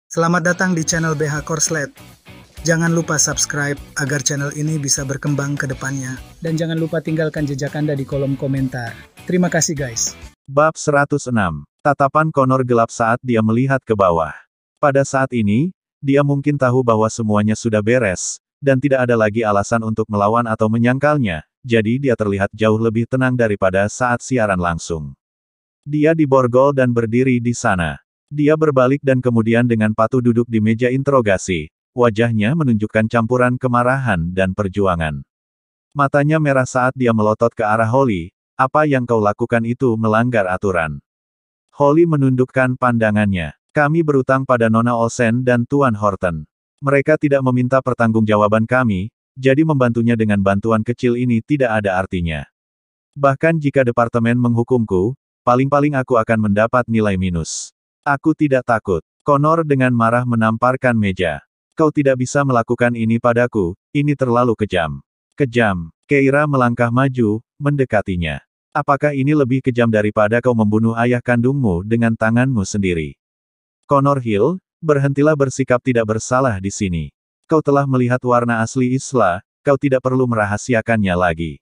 Selamat datang di channel BH Korslet. Jangan lupa subscribe agar channel ini bisa berkembang ke depannya. Dan jangan lupa tinggalkan jejak Anda di kolom komentar. Terima kasih guys. Bab 106. Tatapan Connor gelap saat dia melihat ke bawah. Pada saat ini, dia mungkin tahu bahwa semuanya sudah beres, dan tidak ada lagi alasan untuk melawan atau menyangkalnya, jadi dia terlihat jauh lebih tenang daripada saat siaran langsung. Dia diborgol dan berdiri di sana. Dia berbalik dan kemudian dengan patuh duduk di meja interogasi. Wajahnya menunjukkan campuran kemarahan dan perjuangan. Matanya merah saat dia melotot ke arah Holly. Apa yang kau lakukan itu melanggar aturan. Holly menundukkan pandangannya. Kami berutang pada Nona Olsen dan Tuan Horton. Mereka tidak meminta pertanggungjawaban kami, jadi membantunya dengan bantuan kecil ini tidak ada artinya. Bahkan jika departemen menghukumku, paling-paling aku akan mendapat nilai minus. Aku tidak takut. Connor dengan marah menamparkan meja. Kau tidak bisa melakukan ini padaku, ini terlalu kejam. Kejam. Keira melangkah maju, mendekatinya. Apakah ini lebih kejam daripada kau membunuh ayah kandungmu dengan tanganmu sendiri? Connor Hill, berhentilah bersikap tidak bersalah di sini. Kau telah melihat warna asli Isla, kau tidak perlu merahasiakannya lagi.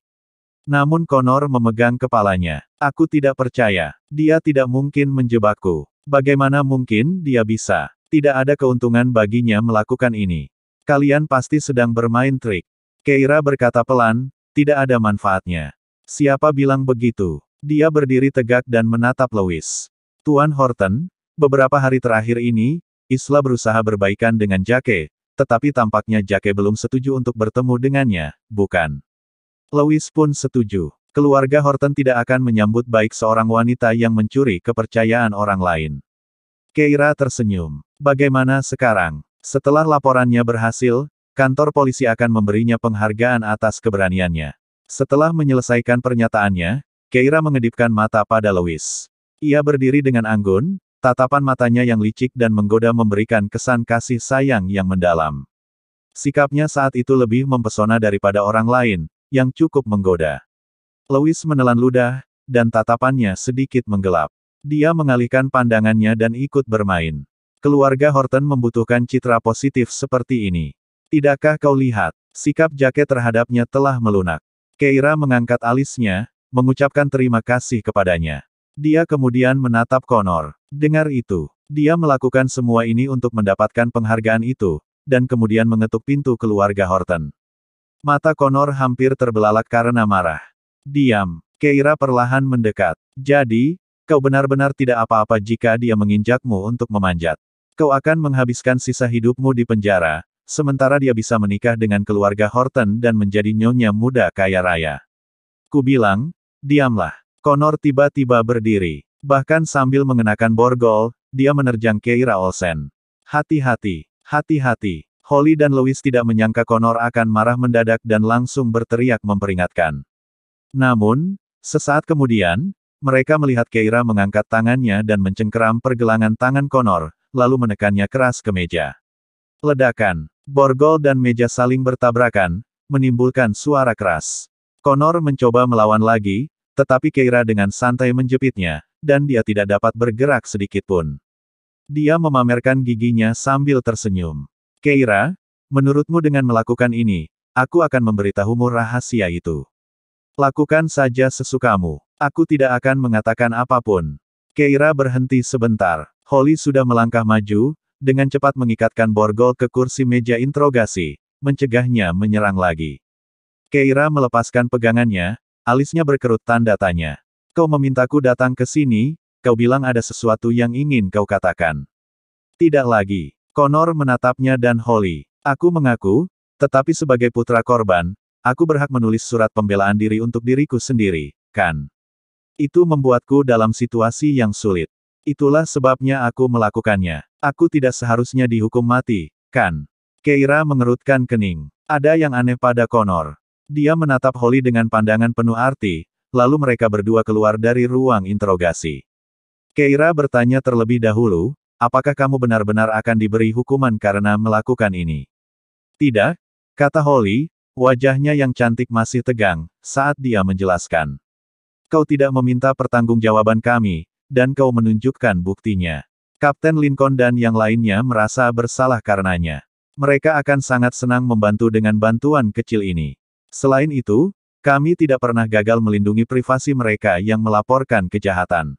Namun Connor memegang kepalanya. Aku tidak percaya. Dia tidak mungkin menjebakku. Bagaimana mungkin dia bisa? Tidak ada keuntungan baginya melakukan ini. Kalian pasti sedang bermain trik. Keira berkata pelan, tidak ada manfaatnya. Siapa bilang begitu? Dia berdiri tegak dan menatap Lewis. Tuan Horton, beberapa hari terakhir ini, Isla berusaha berbaikan dengan Jake, tetapi tampaknya Jake belum setuju untuk bertemu dengannya, bukan? Lewis pun setuju. Keluarga Horton tidak akan menyambut baik seorang wanita yang mencuri kepercayaan orang lain. Keira tersenyum. Bagaimana sekarang? Setelah laporannya berhasil, kantor polisi akan memberinya penghargaan atas keberaniannya. Setelah menyelesaikan pernyataannya, Keira mengedipkan mata pada Lewis. Ia berdiri dengan anggun, tatapan matanya yang licik dan menggoda memberikan kesan kasih sayang yang mendalam. Sikapnya saat itu lebih mempesona daripada orang lain, yang cukup menggoda. Lewis menelan ludah, dan tatapannya sedikit menggelap. Dia mengalihkan pandangannya dan ikut bermain. Keluarga Horton membutuhkan citra positif seperti ini. Tidakkah kau lihat? Sikap Jake terhadapnya telah melunak. Keira mengangkat alisnya, mengucapkan terima kasih kepadanya. Dia kemudian menatap Connor. Dengar itu. Dia melakukan semua ini untuk mendapatkan penghargaan itu, dan kemudian mengetuk pintu keluarga Horton. Mata Connor hampir terbelalak karena marah. Diam. Keira perlahan mendekat. Jadi, kau benar-benar tidak apa-apa jika dia menginjakmu untuk memanjat. Kau akan menghabiskan sisa hidupmu di penjara, sementara dia bisa menikah dengan keluarga Horton dan menjadi nyonya muda kaya raya. Ku bilang, diamlah. Connor tiba-tiba berdiri. Bahkan sambil mengenakan borgol, dia menerjang Keira Olsen. Hati-hati. Hati-hati. Holly dan Lewis tidak menyangka Connor akan marah mendadak dan langsung berteriak memperingatkan. Namun, sesaat kemudian, mereka melihat Keira mengangkat tangannya dan mencengkeram pergelangan tangan Connor, lalu menekannya keras ke meja. Ledakan. Borgol dan meja saling bertabrakan, menimbulkan suara keras. Connor mencoba melawan lagi, tetapi Keira dengan santai menjepitnya, dan dia tidak dapat bergerak sedikitpun. Dia memamerkan giginya sambil tersenyum. Keira, menurutmu dengan melakukan ini, aku akan memberitahumu rahasia itu. Lakukan saja sesukamu. Aku tidak akan mengatakan apapun. Keira berhenti sebentar. Holly sudah melangkah maju, dengan cepat mengikatkan borgol ke kursi meja interogasi, mencegahnya menyerang lagi. Keira melepaskan pegangannya, alisnya berkerut tanda tanya. Kau memintaku datang ke sini, kau bilang ada sesuatu yang ingin kau katakan. Tidak lagi. Connor menatapnya dan Holly. Aku mengaku, tetapi sebagai putra korban, aku berhak menulis surat pembelaan diri untuk diriku sendiri, kan? Itu membuatku dalam situasi yang sulit. Itulah sebabnya aku melakukannya. Aku tidak seharusnya dihukum mati, kan? Keira mengerutkan kening. Ada yang aneh pada Connor. Dia menatap Holly dengan pandangan penuh arti, lalu mereka berdua keluar dari ruang interogasi. Keira bertanya terlebih dahulu, apakah kamu benar-benar akan diberi hukuman karena melakukan ini? Tidak, kata Holly. Wajahnya yang cantik masih tegang, saat dia menjelaskan. Kau tidak meminta pertanggungjawaban kami, dan kau menunjukkan buktinya. Kapten Lincoln dan yang lainnya merasa bersalah karenanya. Mereka akan sangat senang membantu dengan bantuan kecil ini. Selain itu, kami tidak pernah gagal melindungi privasi mereka yang melaporkan kejahatan.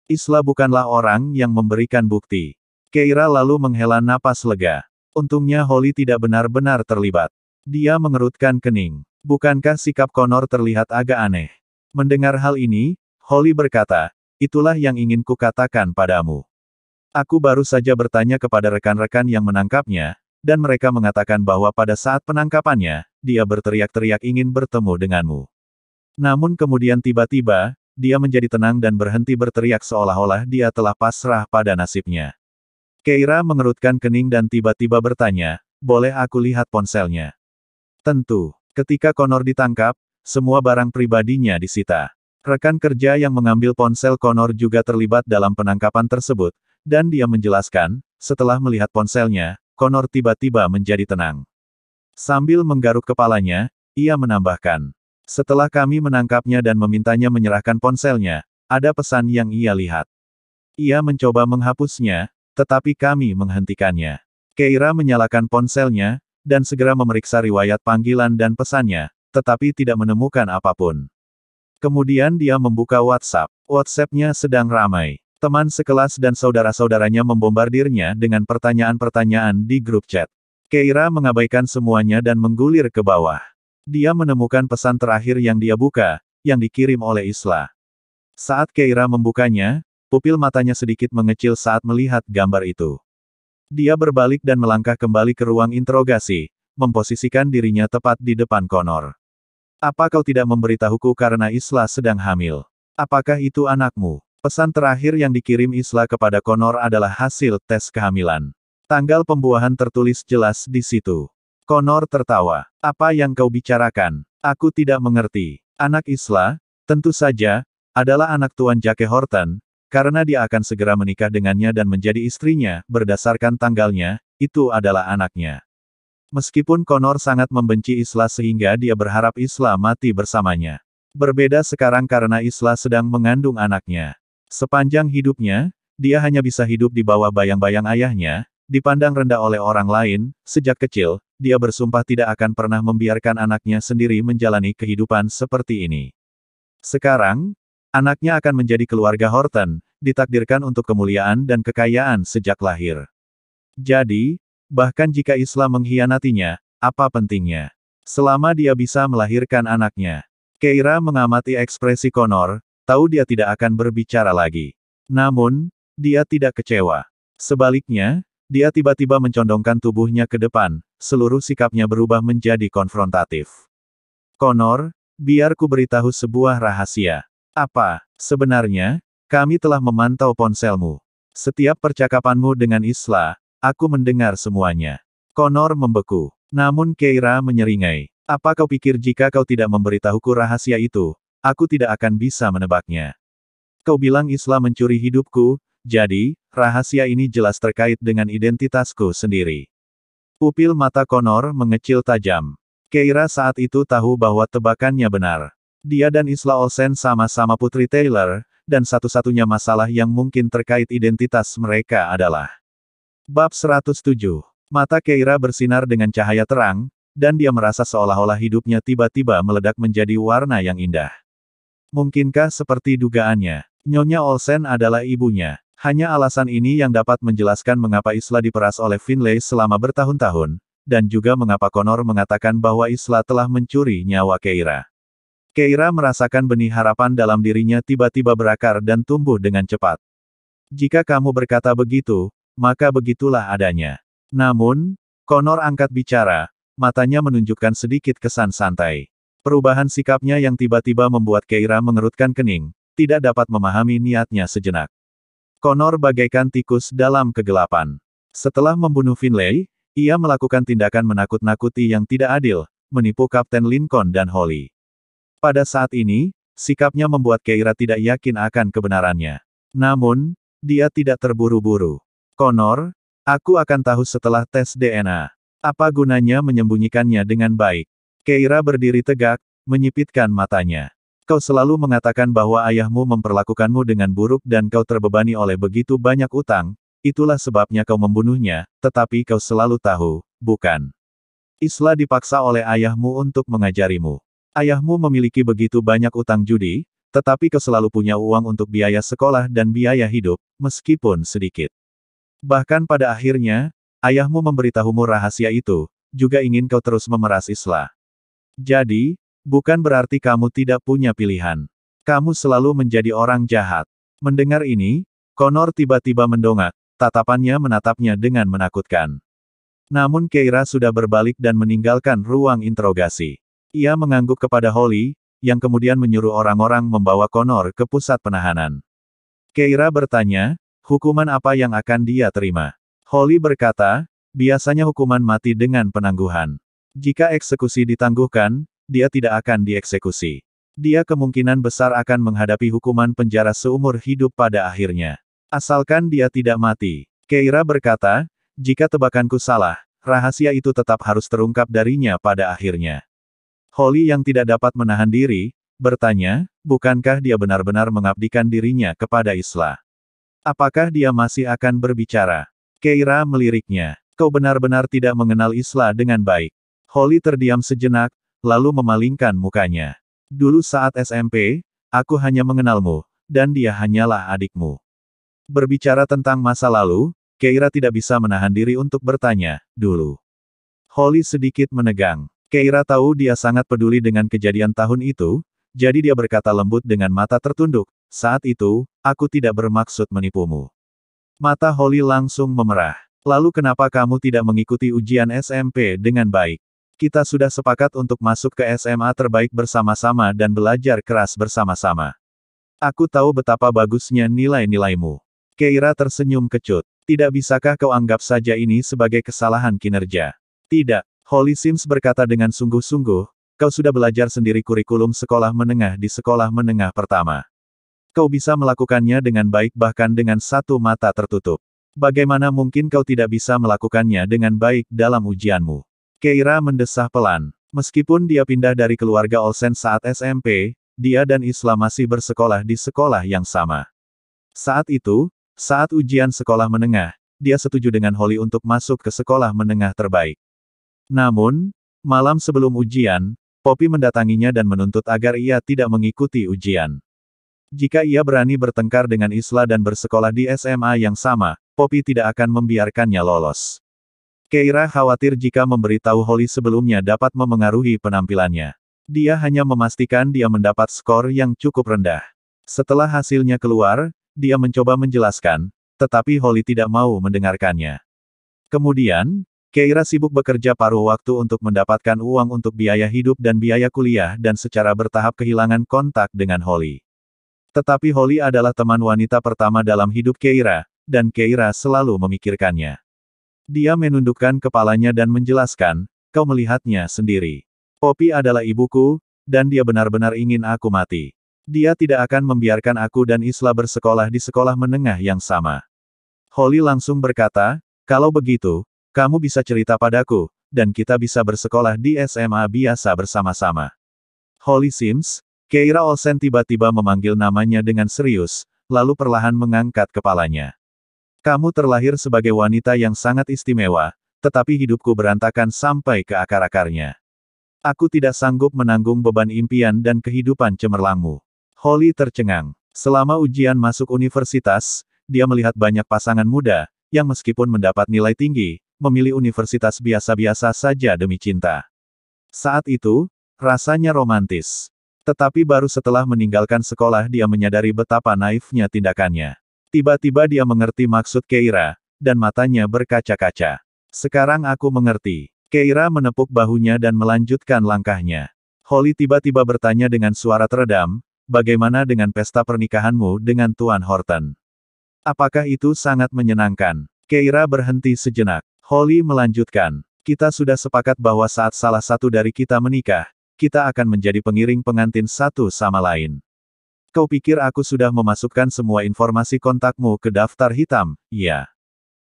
Isla bukanlah orang yang memberikan bukti. Keira lalu menghela napas lega. Untungnya Holly tidak benar-benar terlibat. Dia mengerutkan kening. Bukankah sikap Connor terlihat agak aneh? Mendengar hal ini, Holly berkata, itulah yang ingin kukatakan padamu. Aku baru saja bertanya kepada rekan-rekan yang menangkapnya, dan mereka mengatakan bahwa pada saat penangkapannya, dia berteriak-teriak ingin bertemu denganmu. Namun kemudian tiba-tiba, dia menjadi tenang dan berhenti berteriak seolah-olah dia telah pasrah pada nasibnya. Keira mengerutkan kening dan tiba-tiba bertanya, boleh aku lihat ponselnya? Tentu. Ketika Connor ditangkap, semua barang pribadinya disita. Rekan kerja yang mengambil ponsel Connor juga terlibat dalam penangkapan tersebut, dan dia menjelaskan, setelah melihat ponselnya, Connor tiba-tiba menjadi tenang. Sambil menggaruk kepalanya, ia menambahkan, setelah kami menangkapnya dan memintanya menyerahkan ponselnya, ada pesan yang ia lihat. Ia mencoba menghapusnya, tetapi kami menghentikannya. Keira menyalakan ponselnya, dan segera memeriksa riwayat panggilan dan pesannya, tetapi tidak menemukan apapun. Kemudian dia membuka WhatsApp. WhatsApp-nya sedang ramai. Teman sekelas dan saudara-saudaranya membombardirnya dengan pertanyaan-pertanyaan di grup chat. Keira mengabaikan semuanya dan menggulir ke bawah. Dia menemukan pesan terakhir yang dia buka, yang dikirim oleh Isla. Saat Keira membukanya, pupil matanya sedikit mengecil saat melihat gambar itu. Dia berbalik dan melangkah kembali ke ruang interogasi, memposisikan dirinya tepat di depan Connor. Apa kau tidak memberitahuku karena Isla sedang hamil? Apakah itu anakmu? Pesan terakhir yang dikirim Isla kepada Connor adalah hasil tes kehamilan. Tanggal pembuahan tertulis jelas di situ. Connor tertawa. Apa yang kau bicarakan? Aku tidak mengerti. Anak Isla, tentu saja, adalah anak Tuan Jake Horton, karena dia akan segera menikah dengannya dan menjadi istrinya, berdasarkan tanggalnya, itu adalah anaknya. Meskipun Connor sangat membenci Isla sehingga dia berharap Isla mati bersamanya. Berbeda sekarang karena Isla sedang mengandung anaknya. Sepanjang hidupnya, dia hanya bisa hidup di bawah bayang-bayang ayahnya, dipandang rendah oleh orang lain. Sejak kecil, dia bersumpah tidak akan pernah membiarkan anaknya sendiri menjalani kehidupan seperti ini. Sekarang, anaknya akan menjadi keluarga Horton, ditakdirkan untuk kemuliaan dan kekayaan sejak lahir. Jadi, bahkan jika Isla mengkhianatinya, apa pentingnya? Selama dia bisa melahirkan anaknya. Keira mengamati ekspresi Connor, tahu dia tidak akan berbicara lagi. Namun, dia tidak kecewa. Sebaliknya, dia tiba-tiba mencondongkan tubuhnya ke depan, seluruh sikapnya berubah menjadi konfrontatif. Connor, biar ku beritahu sebuah rahasia. Apa? Sebenarnya, kami telah memantau ponselmu. Setiap percakapanmu dengan Isla, aku mendengar semuanya. Connor membeku. Namun Keira menyeringai. Apa kau pikir jika kau tidak memberitahuku rahasia itu, aku tidak akan bisa menebaknya. Kau bilang Isla mencuri hidupku, jadi, rahasia ini jelas terkait dengan identitasku sendiri. Pupil mata Connor mengecil tajam. Keira saat itu tahu bahwa tebakannya benar. Dia dan Isla Olsen sama-sama putri Taylor, dan satu-satunya masalah yang mungkin terkait identitas mereka adalah. Bab 107. Mata Keira bersinar dengan cahaya terang, dan dia merasa seolah-olah hidupnya tiba-tiba meledak menjadi warna yang indah. Mungkinkah seperti dugaannya, Nyonya Olsen adalah ibunya? Hanya alasan ini yang dapat menjelaskan mengapa Isla diperas oleh Finlay selama bertahun-tahun, dan juga mengapa Connor mengatakan bahwa Isla telah mencuri nyawa Keira. Keira merasakan benih harapan dalam dirinya tiba-tiba berakar dan tumbuh dengan cepat. Jika kamu berkata begitu, maka begitulah adanya. Namun, Connor angkat bicara, matanya menunjukkan sedikit kesan santai. Perubahan sikapnya yang tiba-tiba membuat Keira mengerutkan kening, tidak dapat memahami niatnya sejenak. Connor bagaikan tikus dalam kegelapan. Setelah membunuh Finlay, ia melakukan tindakan menakut-nakuti yang tidak adil, menipu Kapten Lincoln dan Holly. Pada saat ini, sikapnya membuat Keira tidak yakin akan kebenarannya. Namun, dia tidak terburu-buru. Connor, aku akan tahu setelah tes DNA. Apa gunanya menyembunyikannya dengan baik? Keira berdiri tegak, menyipitkan matanya. Kau selalu mengatakan bahwa ayahmu memperlakukanmu dengan buruk dan kau terbebani oleh begitu banyak utang, itulah sebabnya kau membunuhnya, tetapi kau selalu tahu, bukan? Isla dipaksa oleh ayahmu untuk mengajarimu. Ayahmu memiliki begitu banyak utang judi, tetapi kau selalu punya uang untuk biaya sekolah dan biaya hidup, meskipun sedikit. Bahkan pada akhirnya, ayahmu memberitahumu rahasia itu, juga ingin kau terus memeras Isla. Jadi, bukan berarti kamu tidak punya pilihan. Kamu selalu menjadi orang jahat. Mendengar ini, Connor tiba-tiba mendongak, tatapannya menatapnya dengan menakutkan. Namun Keira sudah berbalik dan meninggalkan ruang interogasi. Ia mengangguk kepada Holly, yang kemudian menyuruh orang-orang membawa Connor ke pusat penahanan. Keira bertanya, hukuman apa yang akan dia terima? Holly berkata, biasanya hukuman mati dengan penangguhan. Jika eksekusi ditangguhkan, dia tidak akan dieksekusi. Dia kemungkinan besar akan menghadapi hukuman penjara seumur hidup pada akhirnya. Asalkan dia tidak mati. Keira berkata, jika tebakanku salah, rahasia itu tetap harus terungkap darinya pada akhirnya. Holly yang tidak dapat menahan diri, bertanya, bukankah dia benar-benar mengabdikan dirinya kepada Isla? Apakah dia masih akan berbicara? Keira meliriknya, kau benar-benar tidak mengenal Isla dengan baik. Holly terdiam sejenak, lalu memalingkan mukanya. Dulu saat SMP, aku hanya mengenalmu, dan dia hanyalah adikmu. Berbicara tentang masa lalu, Keira tidak bisa menahan diri untuk bertanya, dulu. Holly sedikit menegang. Keira tahu dia sangat peduli dengan kejadian tahun itu, jadi dia berkata lembut dengan mata tertunduk, saat itu, aku tidak bermaksud menipumu. Mata Holly langsung memerah. Lalu kenapa kamu tidak mengikuti ujian SMP dengan baik? Kita sudah sepakat untuk masuk ke SMA terbaik bersama-sama dan belajar keras bersama-sama. Aku tahu betapa bagusnya nilai-nilaimu. Keira tersenyum kecut. Tidak bisakah kau anggap saja ini sebagai kesalahan kinerja? Tidak, Holly Sims berkata dengan sungguh-sungguh, kau sudah belajar sendiri kurikulum sekolah menengah di sekolah menengah pertama. Kau bisa melakukannya dengan baik bahkan dengan satu mata tertutup. Bagaimana mungkin kau tidak bisa melakukannya dengan baik dalam ujianmu? Keira mendesah pelan. Meskipun dia pindah dari keluarga Olsen saat SMP, dia dan Isla masih bersekolah di sekolah yang sama. Saat itu, saat ujian sekolah menengah, dia setuju dengan Holly untuk masuk ke sekolah menengah terbaik. Namun, malam sebelum ujian, Poppy mendatanginya dan menuntut agar ia tidak mengikuti ujian. Jika ia berani bertengkar dengan Isla dan bersekolah di SMA yang sama, Poppy tidak akan membiarkannya lolos. Keira khawatir jika memberitahu Holly sebelumnya dapat memengaruhi penampilannya. Dia hanya memastikan dia mendapat skor yang cukup rendah. Setelah hasilnya keluar, dia mencoba menjelaskan, tetapi Holly tidak mau mendengarkannya. Kemudian, Keira sibuk bekerja paruh waktu untuk mendapatkan uang untuk biaya hidup dan biaya kuliah dan secara bertahap kehilangan kontak dengan Holly. Tetapi Holly adalah teman wanita pertama dalam hidup Keira, dan Keira selalu memikirkannya. Dia menundukkan kepalanya dan menjelaskan, kau melihatnya sendiri. Poppy adalah ibuku, dan dia benar-benar ingin aku mati. Dia tidak akan membiarkan aku dan Isla bersekolah di sekolah menengah yang sama. Holly langsung berkata, kalau begitu, kamu bisa cerita padaku, dan kita bisa bersekolah di SMA biasa bersama-sama. Holly Sims, Keira Olsen tiba-tiba memanggil namanya dengan serius, lalu perlahan mengangkat kepalanya. Kamu terlahir sebagai wanita yang sangat istimewa, tetapi hidupku berantakan sampai ke akar-akarnya. Aku tidak sanggup menanggung beban impian dan kehidupan cemerlangmu. Holly tercengang. Selama ujian masuk universitas, dia melihat banyak pasangan muda, yang meskipun mendapat nilai tinggi, memilih universitas biasa-biasa saja demi cinta. Saat itu, rasanya romantis. Tetapi baru setelah meninggalkan sekolah dia menyadari betapa naifnya tindakannya. Tiba-tiba dia mengerti maksud Keira, dan matanya berkaca-kaca. Sekarang aku mengerti. Keira menepuk bahunya dan melanjutkan langkahnya. Holly tiba-tiba bertanya dengan suara teredam, bagaimana dengan pesta pernikahanmu dengan Tuan Horton? Apakah itu sangat menyenangkan? Keira berhenti sejenak. Holly melanjutkan, kita sudah sepakat bahwa saat salah satu dari kita menikah, kita akan menjadi pengiring pengantin satu sama lain. Kau pikir aku sudah memasukkan semua informasi kontakmu ke daftar hitam, ya?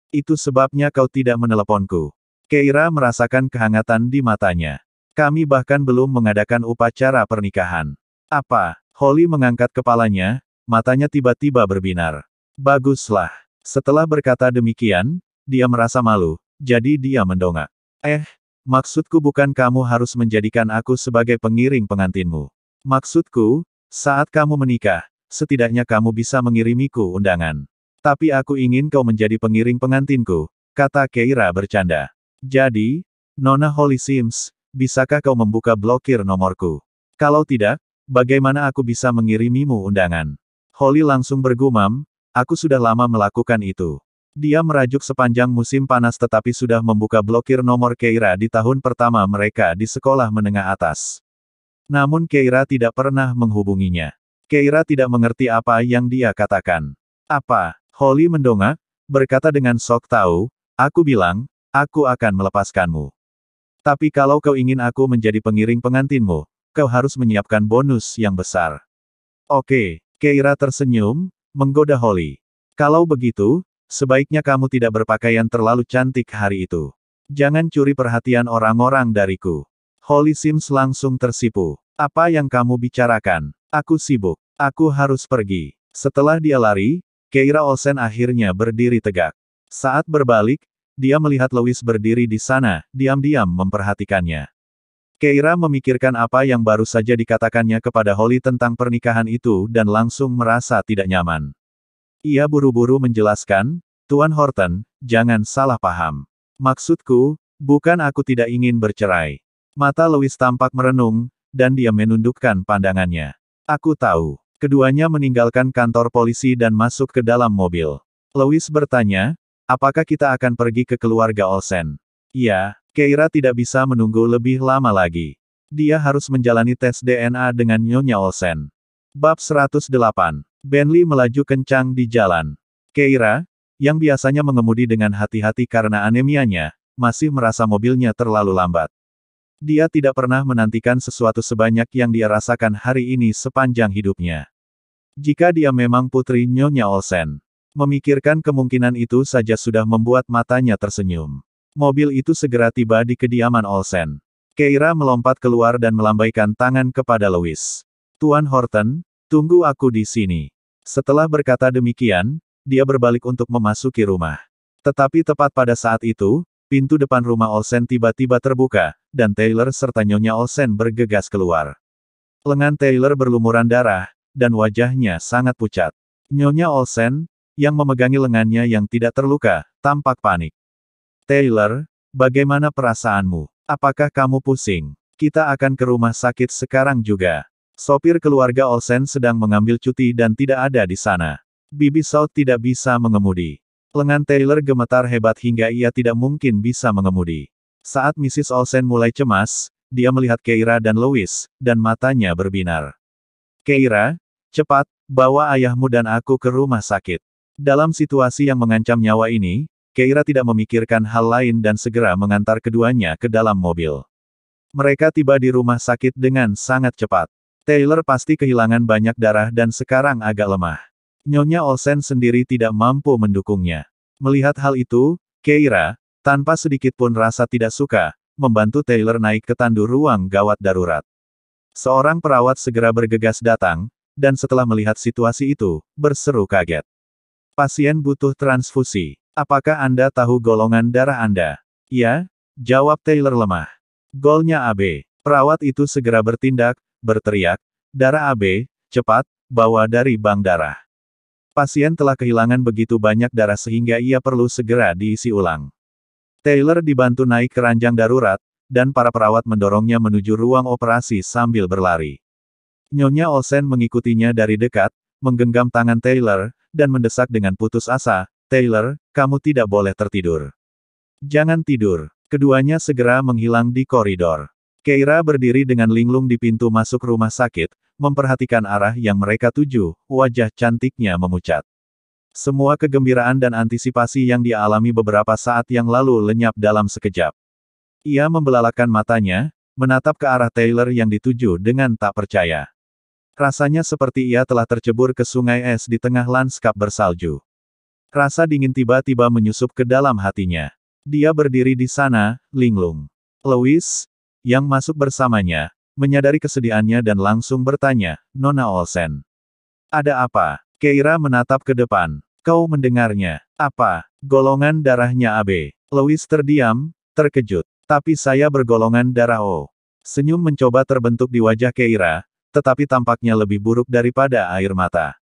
Itu sebabnya kau tidak meneleponku. Keira merasakan kehangatan di matanya. Kami bahkan belum mengadakan upacara pernikahan. Apa? Holly mengangkat kepalanya, matanya tiba-tiba berbinar. Baguslah. Setelah berkata demikian, dia merasa malu, jadi dia mendongak. Maksudku bukan kamu harus menjadikan aku sebagai pengiring pengantinmu. Maksudku, saat kamu menikah, setidaknya kamu bisa mengirimiku undangan. Tapi aku ingin kau menjadi pengiring pengantinku, kata Keira bercanda. Jadi, Nona Holly Sims, bisakah kau membuka blokir nomorku? Kalau tidak, bagaimana aku bisa mengirimimu undangan? Holly langsung bergumam, aku sudah lama melakukan itu. Dia merajuk sepanjang musim panas tetapi sudah membuka blokir nomor Keira di tahun pertama mereka di sekolah menengah atas. Namun Keira tidak pernah menghubunginya. Keira tidak mengerti apa yang dia katakan. Apa? Holly mendongak, berkata dengan sok tahu, aku bilang, aku akan melepaskanmu. Tapi kalau kau ingin aku menjadi pengiring pengantinmu, kau harus menyiapkan bonus yang besar. Oke, Keira tersenyum, menggoda Holly. Kalau begitu, sebaiknya kamu tidak berpakaian terlalu cantik hari itu. Jangan curi perhatian orang-orang dariku. Holly Sims langsung tersipu. Apa yang kamu bicarakan? Aku sibuk. Aku harus pergi. Setelah dia lari, Keira Olsen akhirnya berdiri tegak. Saat berbalik, dia melihat Louis berdiri di sana, diam-diam memperhatikannya. Keira memikirkan apa yang baru saja dikatakannya kepada Holly tentang pernikahan itu dan langsung merasa tidak nyaman. Ia buru-buru menjelaskan, Tuan Horton, jangan salah paham. Maksudku, bukan aku tidak ingin bercerai. Mata Louis tampak merenung, dan dia menundukkan pandangannya. Aku tahu. Keduanya meninggalkan kantor polisi dan masuk ke dalam mobil. Louis bertanya, apakah kita akan pergi ke keluarga Olsen? Iya, Keira tidak bisa menunggu lebih lama lagi. Dia harus menjalani tes DNA dengan Nyonya Olsen. Bab 108. Bentley melaju kencang di jalan. Keira, yang biasanya mengemudi dengan hati-hati karena anemianya, masih merasa mobilnya terlalu lambat. Dia tidak pernah menantikan sesuatu sebanyak yang dia rasakan hari ini sepanjang hidupnya. Jika dia memang putri Nyonya Olsen, memikirkan kemungkinan itu saja sudah membuat matanya tersenyum. Mobil itu segera tiba di kediaman Olsen. Keira melompat keluar dan melambaikan tangan kepada Louis. Tuan Horton, tunggu aku di sini. Setelah berkata demikian, dia berbalik untuk memasuki rumah. Tetapi tepat pada saat itu, pintu depan rumah Olsen tiba-tiba terbuka, dan Taylor serta Nyonya Olsen bergegas keluar. Lengan Taylor berlumuran darah, dan wajahnya sangat pucat. Nyonya Olsen, yang memegangi lengannya yang tidak terluka, tampak panik. Taylor, bagaimana perasaanmu? Apakah kamu pusing? Kita akan ke rumah sakit sekarang juga. Sopir keluarga Olsen sedang mengambil cuti dan tidak ada di sana. Bibi South tidak bisa mengemudi. Lengan Taylor gemetar hebat hingga ia tidak mungkin bisa mengemudi. Saat Mrs. Olsen mulai cemas, dia melihat Keira dan Louis, dan matanya berbinar. Keira, cepat, bawa ayahmu dan aku ke rumah sakit. Dalam situasi yang mengancam nyawa ini, Keira tidak memikirkan hal lain dan segera mengantar keduanya ke dalam mobil. Mereka tiba di rumah sakit dengan sangat cepat. Taylor pasti kehilangan banyak darah dan sekarang agak lemah. Nyonya Olsen sendiri tidak mampu mendukungnya. Melihat hal itu, Keira, tanpa sedikit pun rasa tidak suka, membantu Taylor naik ke tandu ruang gawat darurat. Seorang perawat segera bergegas datang, dan setelah melihat situasi itu, berseru kaget. Pasien butuh transfusi. Apakah Anda tahu golongan darah Anda? Ya, jawab Taylor lemah. Golnya AB. Perawat itu segera bertindak, berteriak, darah AB, cepat, bawa dari bank darah. Pasien telah kehilangan begitu banyak darah sehingga ia perlu segera diisi ulang. Taylor dibantu naik ke ranjang darurat, dan para perawat mendorongnya menuju ruang operasi sambil berlari. Nyonya Olsen mengikutinya dari dekat, menggenggam tangan Taylor, dan mendesak dengan putus asa, Taylor, kamu tidak boleh tertidur. Jangan tidur. Keduanya segera menghilang di koridor. Keira berdiri dengan linglung di pintu masuk rumah sakit, memperhatikan arah yang mereka tuju, wajah cantiknya memucat. Semua kegembiraan dan antisipasi yang dia alami beberapa saat yang lalu lenyap dalam sekejap. Ia membelalakan matanya, menatap ke arah Taylor yang dituju dengan tak percaya. Rasanya seperti ia telah tercebur ke sungai es di tengah lanskap bersalju. Rasa dingin tiba-tiba menyusup ke dalam hatinya. Dia berdiri di sana, linglung. Louis, yang masuk bersamanya, menyadari kesedihannya dan langsung bertanya, Nona Olsen. Ada apa? Keira menatap ke depan. Kau mendengarnya. Apa? Golongan darahnya AB. Louis terdiam, terkejut. Tapi saya bergolongan darah O. Senyum mencoba terbentuk di wajah Keira, tetapi tampaknya lebih buruk daripada air mata.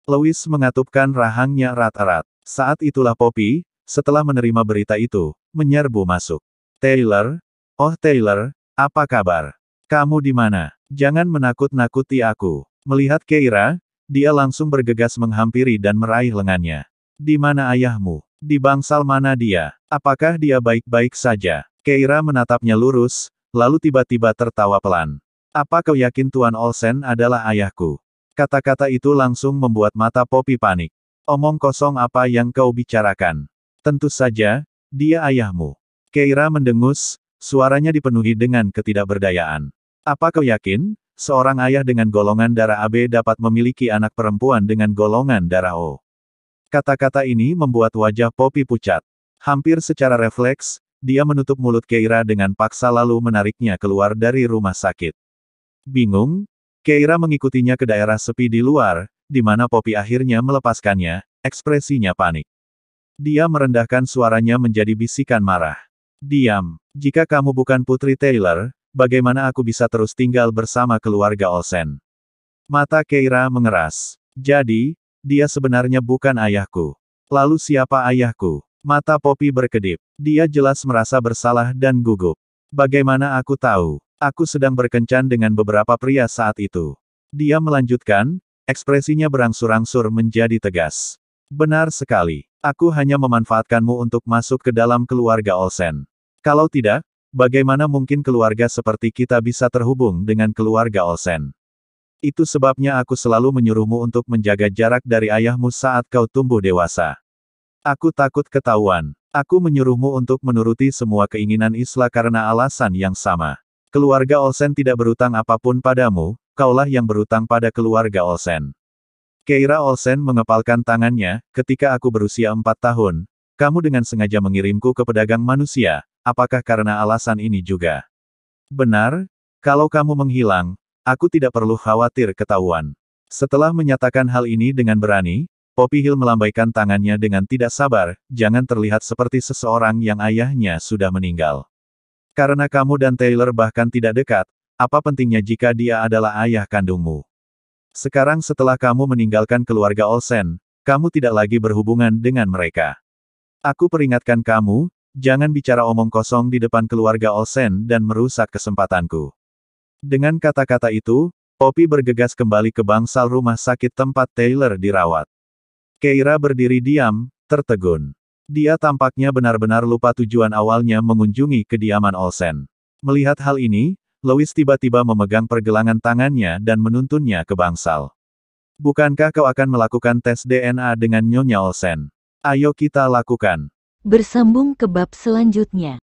Louis mengatupkan rahangnya erat-erat. Saat itulah Poppy, setelah menerima berita itu, menyerbu masuk. Taylor? Oh Taylor, apa kabar? Kamu di mana? Jangan menakut-nakuti aku. Melihat Keira, dia langsung bergegas menghampiri dan meraih lengannya. Di mana ayahmu? Di bangsal mana dia? Apakah dia baik-baik saja? Keira menatapnya lurus, lalu tiba-tiba tertawa pelan. Apa kau yakin Tuan Olsen adalah ayahku? Kata-kata itu langsung membuat mata Poppy panik. Omong kosong apa yang kau bicarakan? Tentu saja, dia ayahmu. Keira mendengus, suaranya dipenuhi dengan ketidakberdayaan. Apa kau yakin, seorang ayah dengan golongan darah AB dapat memiliki anak perempuan dengan golongan darah O? Kata-kata ini membuat wajah Poppy pucat. Hampir secara refleks, dia menutup mulut Keira dengan paksa lalu menariknya keluar dari rumah sakit. Bingung, Keira mengikutinya ke daerah sepi di luar, di mana Poppy akhirnya melepaskannya, ekspresinya panik. Dia merendahkan suaranya menjadi bisikan marah. Diam, jika kamu bukan Putri Taylor, bagaimana aku bisa terus tinggal bersama keluarga Olsen? Mata Keira mengeras. Jadi, dia sebenarnya bukan ayahku. Lalu siapa ayahku? Mata Poppy berkedip. Dia jelas merasa bersalah dan gugup. Bagaimana aku tahu? Aku sedang berkencan dengan beberapa pria saat itu. Dia melanjutkan, ekspresinya berangsur-angsur menjadi tegas. Benar sekali. Aku hanya memanfaatkanmu untuk masuk ke dalam keluarga Olsen. Kalau tidak, bagaimana mungkin keluarga seperti kita bisa terhubung dengan keluarga Olsen? Itu sebabnya aku selalu menyuruhmu untuk menjaga jarak dari ayahmu saat kau tumbuh dewasa. Aku takut ketahuan. Aku menyuruhmu untuk menuruti semua keinginan Isla karena alasan yang sama. Keluarga Olsen tidak berutang apapun padamu, kaulah yang berutang pada keluarga Olsen. Keira Olsen mengepalkan tangannya, ketika aku berusia 4 tahun, kamu dengan sengaja mengirimku ke pedagang manusia, apakah karena alasan ini juga? Benar, kalau kamu menghilang, aku tidak perlu khawatir ketahuan. Setelah menyatakan hal ini dengan berani, Poppy Hill melambaikan tangannya dengan tidak sabar, jangan terlihat seperti seseorang yang ayahnya sudah meninggal. Karena kamu dan Taylor bahkan tidak dekat, apa pentingnya jika dia adalah ayah kandungmu? Sekarang setelah kamu meninggalkan keluarga Olsen, kamu tidak lagi berhubungan dengan mereka. Aku peringatkan kamu, jangan bicara omong kosong di depan keluarga Olsen dan merusak kesempatanku. Dengan kata-kata itu, Poppy bergegas kembali ke bangsal rumah sakit tempat Taylor dirawat. Keira berdiri diam, tertegun. Dia tampaknya benar-benar lupa tujuan awalnya mengunjungi kediaman Olsen. Melihat hal ini, Louis tiba-tiba memegang pergelangan tangannya dan menuntunnya ke bangsal. Bukankah kau akan melakukan tes DNA dengan Nyonya Olsen? Ayo kita lakukan. Bersambung ke bab selanjutnya.